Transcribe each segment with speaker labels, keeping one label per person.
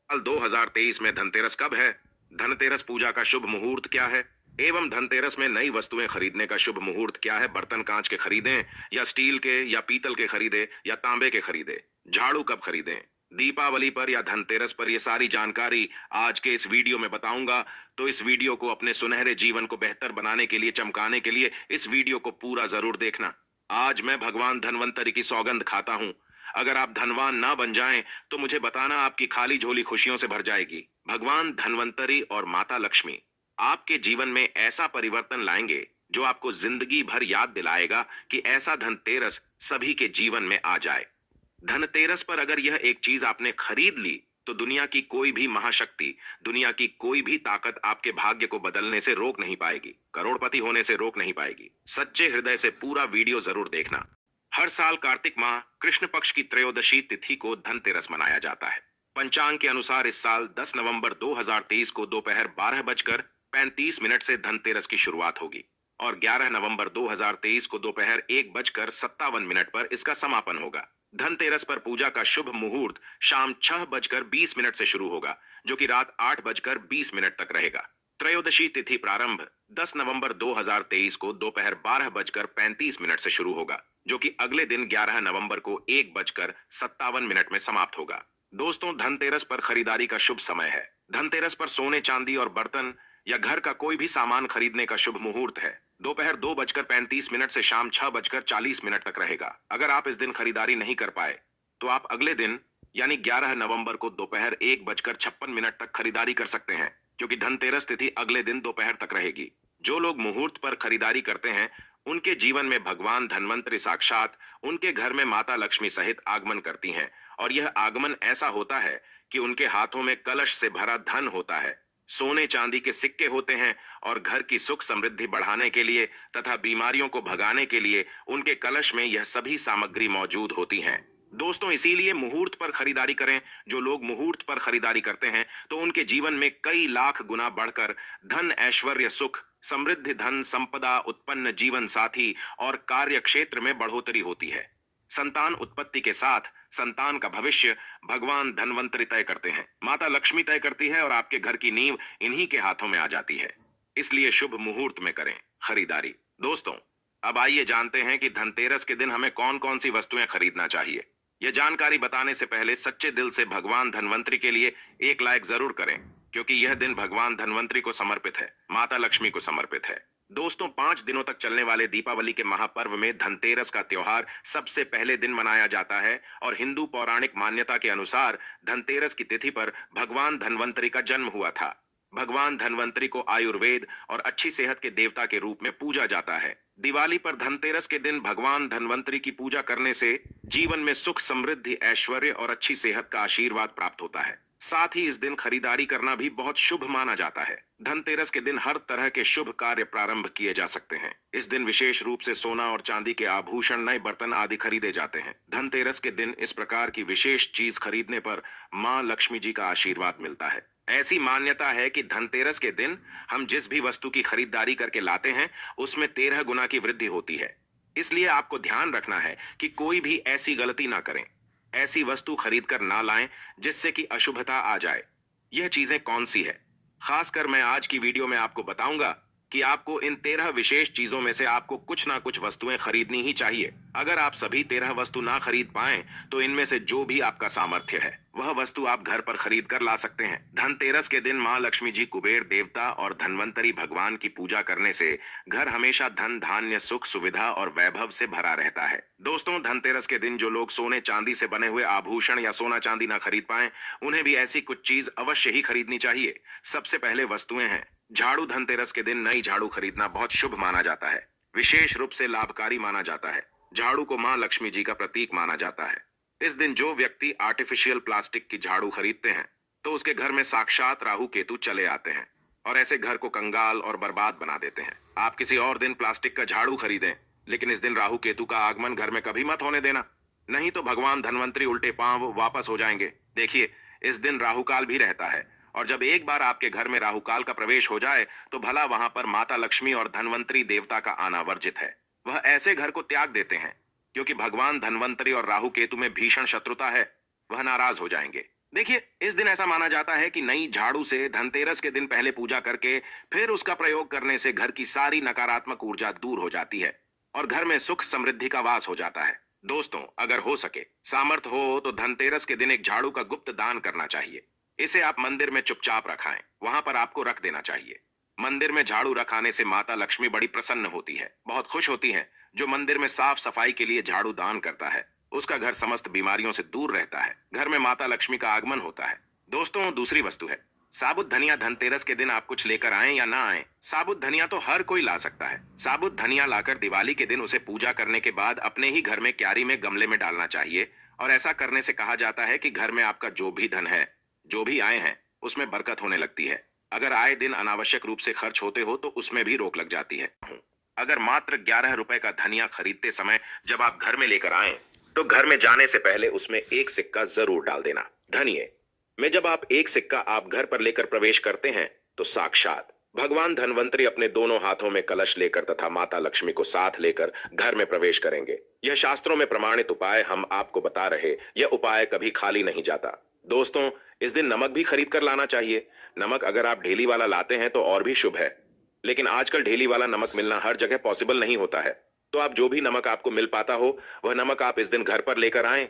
Speaker 1: साल 2023 में धनतेरस कब है? धनतेरस पूजा का शुभ मुहूर्त क्या है? एवं धनतेरस में नई वस्तुएं खरीदने का शुभ मुहूर्त क्या है? बर्तन कांच के खरीदें या स्टील के या पीतल के खरीदे या तांबे के खरीदे? झाड़ू कब खरीदें? दीपावली पर या धनतेरस पर? ये सारी जानकारी आज के इस वीडियो में बताऊंगा। तो इस वीडियो को अपने सुनहरे जीवन को बेहतर बनाने के लिए, चमकाने के लिए इस वीडियो को पूरा जरूर देखना। आज मैं भगवान धनवंतरी की सौगंध खाता हूं। अगर आप धनवान ना बन जाएं तो मुझे बताना, आपकी खाली झोली खुशियों से भर जाएगी। भगवान धनवंतरी और माता लक्ष्मी आपके जीवन में ऐसा परिवर्तन लाएंगे जो आपको जिंदगी भर याद दिलाएगा कि ऐसा धनतेरस सभी के जीवन में आ जाए। धनतेरस पर अगर यह एक चीज आपने खरीद ली तो दुनिया की कोई भी महाशक्ति, दुनिया की कोई भी ताकत आपके भाग्य को बदलने से रोक नहीं पाएगी, करोड़पति होने से रोक नहीं पाएगी। सच्चे हृदय से पूरा वीडियो जरूर देखना। हर साल कार्तिक माह कृष्ण पक्ष की त्रयोदशी तिथि को धनतेरस मनाया जाता है। पंचांग के अनुसार इस साल 10 नवंबर 2023 को दोपहर 12:35 से धनतेरस की शुरुआत होगी और 11 नवंबर 2023 को दोपहर 1:57 पर इसका समापन होगा। धनतेरस पर पूजा का शुभ मुहूर्त शाम 6:20 से शुरू होगा, जो कि रात 8:20 तक रहेगा। त्रयोदशी तिथि प्रारंभ 10 नवंबर 2023 को दोपहर 12:35 से शुरू होगा, जो कि अगले दिन 11 नवंबर को 1:57 में समाप्त होगा। दोस्तों, धनतेरस पर खरीदारी का शुभ समय है। धनतेरस पर सोने, चांदी और बर्तन या घर का कोई भी सामान खरीदने का शुभ मुहूर्त है। दोपहर 2:35 से शाम 6:40 तक रहेगा। अगर आप इस दिन खरीदारी नहीं कर पाए तो आप अगले दिन यानी 11 नवंबर को दोपहर 1:56 तक खरीदारी कर सकते हैं, क्योंकि धनतेरस तिथि अगले दिन दोपहर तक रहेगी। जो लोग मुहूर्त पर खरीदारी करते हैं उनके जीवन में भगवान धनवंतरी साक्षात उनके घर में माता लक्ष्मी सहित आगमन करती हैं, और यह आगमन ऐसा होता है कि उनके हाथों में कलश से भरा धन होता है, सोने चांदी के सिक्के होते हैं, और घर की सुख समृद्धि बढ़ाने के लिए तथा बीमारियों को भगाने के लिए उनके कलश में यह सभी सामग्री मौजूद होती हैं। दोस्तों, इसीलिए मुहूर्त पर खरीदारी करें। जो लोग मुहूर्त पर खरीदारी करते हैं तो उनके जीवन में कई लाख गुना बढ़कर धन, ऐश्वर्य, सुख, समृद्धि, धन संपदा, उत्पन्न जीवन साथी और कार्य क्षेत्र में बढ़ोतरी होती है। संतान उत्पत्ति के साथ संतान का भविष्य भगवान धनवंतरी तय करते हैं, माता लक्ष्मी तय करती है, और आपके घर की नींव इन्हीं के हाथों में आ जाती है। इसलिए शुभ मुहूर्त में करें खरीदारी। दोस्तों, अब आइए जानते हैं कि धनतेरस के दिन हमें कौन कौन सी वस्तुएं खरीदना चाहिए। यह जानकारी बताने से पहले सच्चे दिल से भगवान धनवंतरी के लिए एक लाइक जरूर करें, क्योंकि यह दिन भगवान धनवंतरी को समर्पित है, माता लक्ष्मी को समर्पित है। दोस्तों, 5 दिनों तक चलने वाले दीपावली के महापर्व में धनतेरस का त्योहार सबसे पहले दिन मनाया जाता है, और हिंदू पौराणिक मान्यता के अनुसार धनतेरस की तिथि पर भगवान धनवंतरी का जन्म हुआ था। भगवान धनवंतरी को आयुर्वेद और अच्छी सेहत के देवता के रूप में पूजा जाता है। दिवाली पर धनतेरस के दिन भगवान धनवंतरी की पूजा करने से जीवन में सुख, समृद्धि, ऐश्वर्य और अच्छी सेहत का आशीर्वाद प्राप्त होता है। साथ ही इस दिन खरीदारी करना भी बहुत शुभ माना जाता है। धनतेरस के दिन हर तरह के शुभ कार्य प्रारंभ किए जा सकते हैं। इस दिन विशेष रूप से सोना और चांदी के आभूषण, नए बर्तन आदि खरीदे जाते हैं। धनतेरस के दिन इस प्रकार की विशेष चीज खरीदने पर मां लक्ष्मी जी का आशीर्वाद मिलता है। ऐसी मान्यता है कि धनतेरस के दिन हम जिस भी वस्तु की खरीदारी करके लाते हैं उसमें 13 गुना की वृद्धि होती है। इसलिए आपको ध्यान रखना है कि कोई भी ऐसी गलती ना करें, ऐसी वस्तु खरीद कर ना लाएं जिससे कि अशुभता आ जाए। यह चीजें कौन सी है, खासकर मैं आज की वीडियो में आपको बताऊंगा कि आपको इन 13 विशेष चीजों में से आपको कुछ ना कुछ वस्तुएं खरीदनी ही चाहिए। अगर आप सभी 13 वस्तु ना खरीद पाएं तो इनमें से जो भी आपका सामर्थ्य है वह वस्तु आप घर पर खरीद कर ला सकते हैं। धनतेरस के दिन मां लक्ष्मी जी, कुबेर देवता और धनवंतरी भगवान की पूजा करने से घर हमेशा धन, धान्य, सुख, सुविधा और वैभव से भरा रहता है। दोस्तों, धनतेरस के दिन जो लोग सोने चांदी से बने हुए आभूषण या सोना चांदी ना खरीद पाए उन्हें भी ऐसी कुछ चीज अवश्य ही खरीदनी चाहिए। सबसे पहले वस्तुएं हैं झाड़ू। धनतेरस के दिन नई झाड़ू खरीदना बहुत शुभ माना जाता है, विशेष रूप से लाभकारी माना जाता है। झाड़ू को मां लक्ष्मी जी का प्रतीक माना जाता है। इस दिन जो व्यक्ति आर्टिफिशियल प्लास्टिक की झाड़ू खरीदते हैं तो उसके घर में साक्षात राहु केतु चले आते हैं और ऐसे घर को कंगाल और बर्बाद बना देते हैं। आप किसी और दिन प्लास्टिक का झाड़ू खरीदें, लेकिन इस दिन राहु केतु का आगमन घर में कभी मत होने देना, नहीं तो भगवान धनवंतरी उल्टे पांव वापस हो जाएंगे। देखिए, इस दिन राहुकाल भी रहता है, और जब एक बार आपके घर में राहुकाल का प्रवेश हो जाए तो भला वहां पर माता लक्ष्मी और धनवंतरी देवता का आना वर्जित है। वह ऐसे घर को त्याग देते हैं क्योंकि भगवान धनवंतरी और राहु केतु में भीषण शत्रुता है, वह नाराज हो जाएंगे। देखिए, इस दिन ऐसा माना जाता है कि नई झाड़ू से धनतेरस के दिन पहले पूजा करके फिर उसका प्रयोग करने से घर की सारी नकारात्मक ऊर्जा दूर हो जाती है और घर में सुख समृद्धि का वास हो जाता है। दोस्तों, अगर हो सके, सामर्थ हो तो धनतेरस के दिन एक झाड़ू का गुप्त दान करना चाहिए। इसे आप मंदिर में चुपचाप रखाएं, वहां पर आपको रख देना चाहिए। मंदिर में झाड़ू रखाने से माता लक्ष्मी बड़ी प्रसन्न होती है, बहुत खुश होती है। जो मंदिर में साफ सफाई के लिए झाड़ू दान करता है, उसका घर समस्त बीमारियों से दूर रहता है। घर में माता लक्ष्मी का आगमन होता है। दोस्तों, दूसरी वस्तु है साबुत धनिया। धनतेरस के दिन आप कुछ लेकर आए या ना आए, साबुत धनिया तो हर कोई ला सकता है। साबुत धनिया लाकर दिवाली के दिन उसे पूजा करने के बाद अपने ही घर में क्यारी में गमले में डालना चाहिए। और ऐसा करने से कहा जाता है कि घर में आपका जो भी धन है, जो भी आए हैं, उसमें बरकत होने लगती है। अगर आए दिन अनावश्यक रूप से खर्च होते हो तो उसमें भी रोक लग जाती है। अगर मात्र 11 रुपए का धनिया खरीदते समय जब आप घर में लेकर आए तो घर में जाने से पहले उसमें एक सिक्का जरूर डाल देना। धनिये में जब आप एक सिक्का आप घर पर लेकर प्रवेश करते हैं तो साक्षात भगवान धनवंतरी अपने दोनों हाथों में कलश लेकर तथा माता लक्ष्मी को साथ लेकर घर में प्रवेश करेंगे। यह शास्त्रों में प्रमाणित उपाय हम आपको बता रहे, यह उपाय कभी खाली नहीं जाता। दोस्तों, इस दिन नमक भी खरीद कर लाना चाहिए। नमक अगर आप ढेली वाला लाते हैं तो और भी शुभ है, लेकिन आजकल ढेली वाला नमक मिलना हर जगह पॉसिबल नहीं होता है। तो आप जो भी नमक आपको मिल पाता हो वह नमक आप इस दिन घर पर लेकर आएं।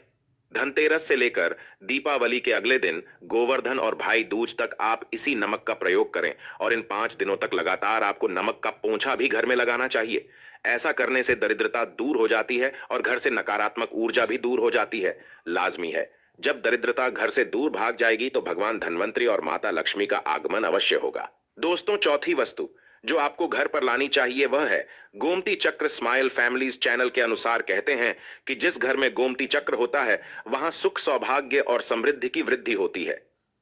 Speaker 1: धनतेरस से लेकर दीपावली के अगले दिन गोवर्धन और भाई दूज तक आप इसी नमक का प्रयोग करें और इन 5 दिनों तक लगातार आपको नमक का पोंछा भी घर में लगाना चाहिए। ऐसा करने से दरिद्रता दूर हो जाती है और घर से नकारात्मक ऊर्जा भी दूर हो जाती है। लाजमी है, जब दरिद्रता घर से दूर भाग जाएगी तो भगवान धनवंतरी और माता लक्ष्मी का आगमन अवश्य होगा। दोस्तों, चौथी वस्तु जो आपको घर पर लानी चाहिए वह है गोमती चक्र। स्माइल फैमिलीज चैनल के अनुसार कहते हैं कि जिस घर में गोमती चक्र होता है वहां सुख, सौभाग्य और समृद्धि की वृद्धि होती है।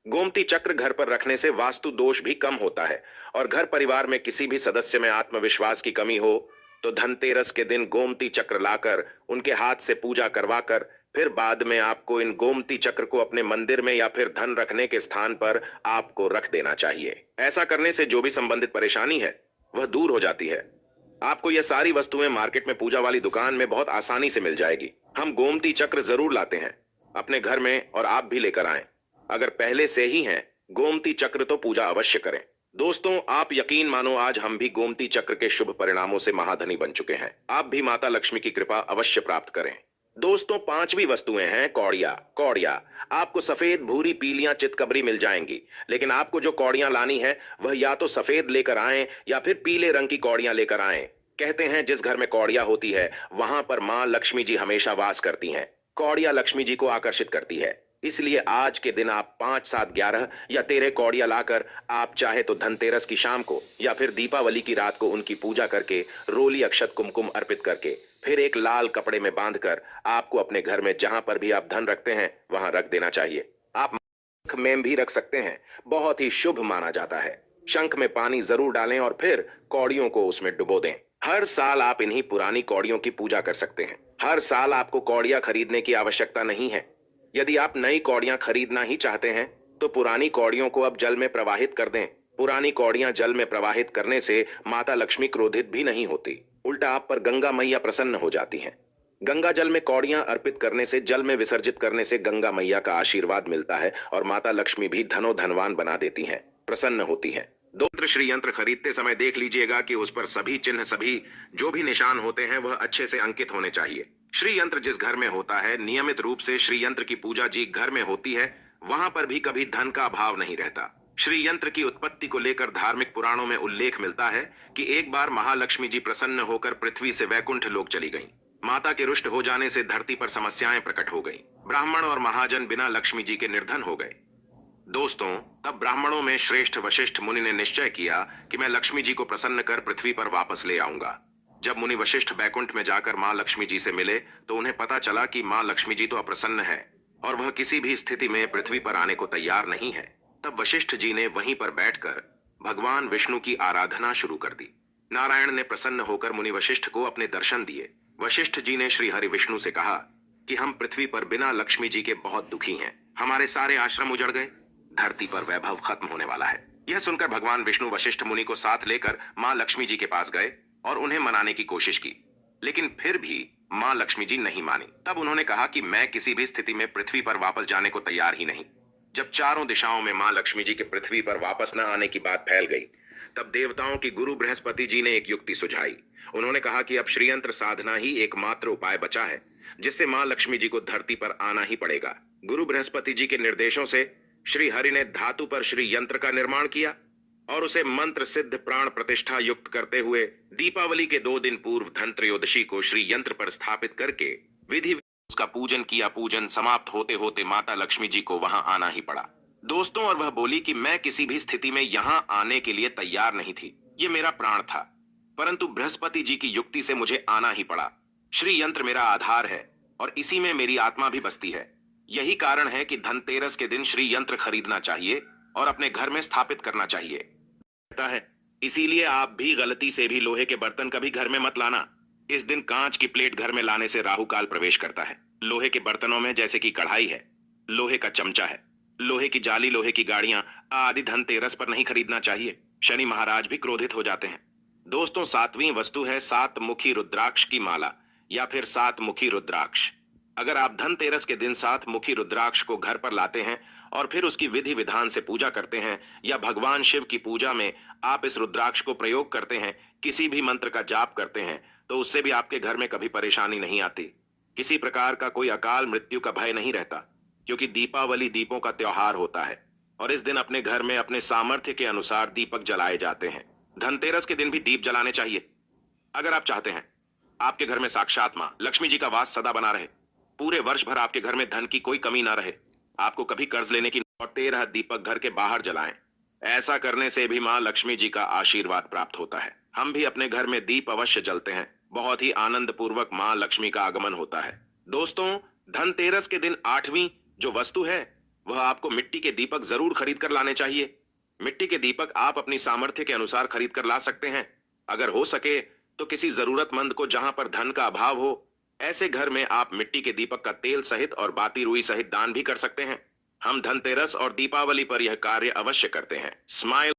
Speaker 1: गोमती चक्र घर पर रखने से वास्तु दोष भी कम होता है और घर परिवार में किसी भी सदस्य में आत्मविश्वास की कमी हो तो धनतेरस के दिन गोमती चक्र लाकर उनके हाथ से पूजा करवाकर फिर बाद में आपको इन गोमती चक्र को अपने मंदिर में या फिर धन रखने के स्थान पर आपको रख देना चाहिए। ऐसा करने से जो भी संबंधित परेशानी है वह दूर हो जाती है। आपको यह सारी वस्तुएं मार्केट में पूजा वाली दुकान में बहुत आसानी से मिल जाएगी। हम गोमती चक्र जरूर लाते हैं अपने घर में और आप भी लेकर आएं। अगर पहले से ही हैं गोमती चक्र तो पूजा अवश्य करें। दोस्तों, आप यकीन मानो आज हम भी गोमती चक्र के शुभ परिणामों से महाधनी बन चुके हैं। आप भी माता लक्ष्मी की कृपा अवश्य प्राप्त करें। दोस्तों, 5वीं वस्तुएं हैं कौड़िया। कौड़िया आपको सफेद, भूरी, पीलियां, चितकबरी मिल जाएंगी, लेकिन आपको जो कौड़ियां लानी है वह या तो सफेद लेकर आएं या फिर पीले रंग की कौड़ियां लेकर आएं। कहते हैं जिस घर में कौड़िया होती है वहां पर मां लक्ष्मी जी हमेशा वास करती हैं। कौड़िया लक्ष्मी जी को आकर्षित करती है, इसलिए आज के दिन आप 5, 7, 11 या 13 कौड़िया लाकर आप चाहे तो धनतेरस की शाम को या फिर दीपावली की रात को उनकी पूजा करके रोली, अक्षत, कुमकुम अर्पित करके फिर एक लाल कपड़े में बांधकर आपको अपने घर में जहां पर भी आप धन रखते हैं वहां रख देना चाहिए। आप शंख में भी रख सकते हैं, बहुत ही शुभ माना जाता है। शंख में पानी जरूर डालें और फिर कौड़ियों को उसमें डुबो दें। हर साल आप इन्हीं पुरानी कौड़ियों की पूजा कर सकते हैं। हर साल आपको कौड़ियां खरीदने की आवश्यकता नहीं है। यदि आप नई कौड़ियां खरीदना ही चाहते हैं तो पुरानी कौड़ियों को अब जल में प्रवाहित कर दें। पुरानी कौड़ियां जल में प्रवाहित करने से माता लक्ष्मी क्रोधित भी नहीं होती, उल्टा आप पर गंगा मैया प्रसन्न हो जाती हैं। गंगा जल में कौड़ियां अर्पित करने से, जल में विसर्जित करने से गंगा मैया का आशीर्वाद मिलता है और माता लक्ष्मी भी धनवान बना देती हैं, प्रसन्न होती हैं। दो श्री यंत्र खरीदते समय देख लीजिएगा कि उस पर सभी चिन्ह, सभी जो भी निशान होते हैं वह अच्छे से अंकित होने चाहिए। श्री यंत्र जिस घर में होता है, नियमित रूप से श्री यंत्र की पूजा जी घर में होती है, वहां पर भी कभी धन का अभाव नहीं रहता। श्री यंत्र की उत्पत्ति को लेकर धार्मिक पुराणों में उल्लेख मिलता है कि एक बार महालक्ष्मी जी प्रसन्न होकर पृथ्वी से वैकुंठ लोक चली गईं। माता के रुष्ट हो जाने से धरती पर समस्याएं प्रकट हो गईं। ब्राह्मण और महाजन बिना लक्ष्मी जी के निर्धन हो गए। दोस्तों, तब ब्राह्मणों में श्रेष्ठ वशिष्ठ मुनि ने निश्चय किया कि मैं लक्ष्मी जी को प्रसन्न कर पृथ्वी पर वापस ले आऊंगा। जब मुनि वशिष्ठ बैकुंठ में जाकर मां लक्ष्मी जी से मिले तो उन्हें पता चला कि मां लक्ष्मी जी तो अप्रसन्न है और वह किसी भी स्थिति में पृथ्वी पर आने को तैयार नहीं है। तब वशिष्ठ जी ने वहीं पर बैठकर भगवान विष्णु की आराधना शुरू कर दी। नारायण ने प्रसन्न होकर मुनि वशिष्ठ को अपने दर्शन दिए। वशिष्ठ जी ने श्री हरि विष्णु से कहा कि हम पृथ्वी पर बिना लक्ष्मी जी के बहुत दुखी हैं। हमारे सारे आश्रम उजड़ गए, धरती पर वैभव खत्म होने वाला है। यह सुनकर भगवान विष्णु वशिष्ठ मुनि को साथ लेकर मां लक्ष्मी जी के पास गए और उन्हें मनाने की कोशिश की, लेकिन फिर भी मां लक्ष्मी जी नहीं मानी। तब उन्होंने कहा कि मैं किसी भी स्थिति में पृथ्वी पर वापस जाने को तैयार ही नहीं। जब चारों दिशाओं में मां लक्ष्मी जी के पृथ्वी पर वापस न आने की बात फैल गई, तब देवताओं की गुरु बृहस्पति जी ने एक युक्ति सुझाई। उन्होंने कहा कि अब श्रीयंत्र साधना ही एकमात्र उपाय बचा है, जिससे मां लक्ष्मी जी को धरती पर आना ही पड़ेगा। गुरु बृहस्पति जी के निर्देशों से श्री हरि ने धातु पर श्री यंत्र का निर्माण किया और उसे मंत्र सिद्ध प्राण प्रतिष्ठा युक्त करते हुए दीपावली के 2 दिन पूर्व धन त्रयोदशी को श्री यंत्र पर स्थापित करके विधि उसका पूजन किया। पूजन समाप्त होते होते माता लक्ष्मी जी को वहां आना ही पड़ा दोस्तों, और वह बोली कि मैं किसी भी स्थिति में यहां आने के लिए तैयार नहीं थी, ये मेरा प्राण था, परंतु बृहस्पति जी की युक्ति से मुझे आना ही पड़ा। श्री यंत्र मेरा आधार है और इसी में मेरी आत्मा भी बसती है। यही कारण है कि धनतेरस के दिन श्री यंत्र खरीदना चाहिए और अपने घर में स्थापित करना चाहिए कहता है। इसीलिए आप भी गलती से भी लोहे के बर्तन कभी घर में मत लाना। इस दिन कांच की प्लेट घर में लाने से राहु काल प्रवेश करता है। लोहे के बर्तनों में जैसे कि कढ़ाई है, लोहे का चमचा है, लोहे की जाली, लोहे की गाड़ियां आदि धनतेरस पर नहीं खरीदना चाहिए। शनि महाराज भी क्रोधित हो जाते हैं। दोस्तों, 7वीं वस्तु है 7 मुखी रुद्राक्ष की माला या फिर 7 मुखी रुद्राक्ष। अगर आप धनतेरस के दिन 7 मुखी रुद्राक्ष को घर पर लाते हैं और फिर उसकी विधि विधान से पूजा करते हैं, या भगवान शिव की पूजा में आप इस रुद्राक्ष को प्रयोग करते हैं, किसी भी मंत्र का जाप करते हैं, तो उससे भी आपके घर में कभी परेशानी नहीं आती। किसी प्रकार का कोई अकाल मृत्यु का भय नहीं रहता, क्योंकि दीपावली दीपों का त्योहार होता है और इस दिन अपने घर में अपने सामर्थ्य के अनुसार दीपक जलाए जाते हैं। धनतेरस के दिन भी दीप जलाने चाहिए। अगर आप चाहते हैं आपके घर में साक्षात मां लक्ष्मी जी का वास सदा बना रहे, पूरे वर्ष भर आपके घर में धन की कोई कमी ना रहे, आपको कभी कर्ज लेने की, और 13 दीपक घर के बाहर जलाएं। ऐसा करने से भी मां लक्ष्मी जी का आशीर्वाद प्राप्त होता है। हम भी अपने घर में दीप अवश्य जलते हैं। बहुत ही आनंद पूर्वक मां लक्ष्मी का आगमन होता है। दोस्तों, धनतेरस के दिन 8वीं जो वस्तु है वह आपको मिट्टी के दीपक जरूर खरीद कर लाने चाहिए। मिट्टी के दीपक आप अपनी सामर्थ्य के अनुसार खरीद कर ला सकते हैं। अगर हो सके तो किसी जरूरतमंद को जहां पर धन का अभाव हो, ऐसे घर में आप मिट्टी के दीपक का तेल सहित और बाती रुई सहित दान भी कर सकते हैं। हम धनतेरस और दीपावली पर यह कार्य अवश्य करते हैं। स्माइल।